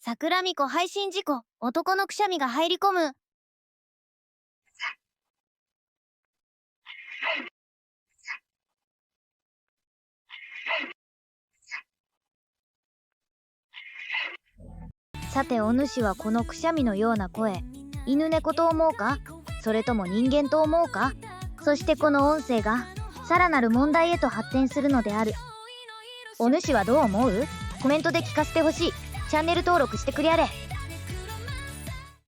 桜巫女配信事故、男のくしゃみが入り込む。さてお主はこのくしゃみのような声、犬猫と思うか、それとも人間と思うか。そしてこの音声がさらなる問題へと発展するのである。お主はどう思う？コメントで聞かせてほしい。チャンネル登録してくりゃれ。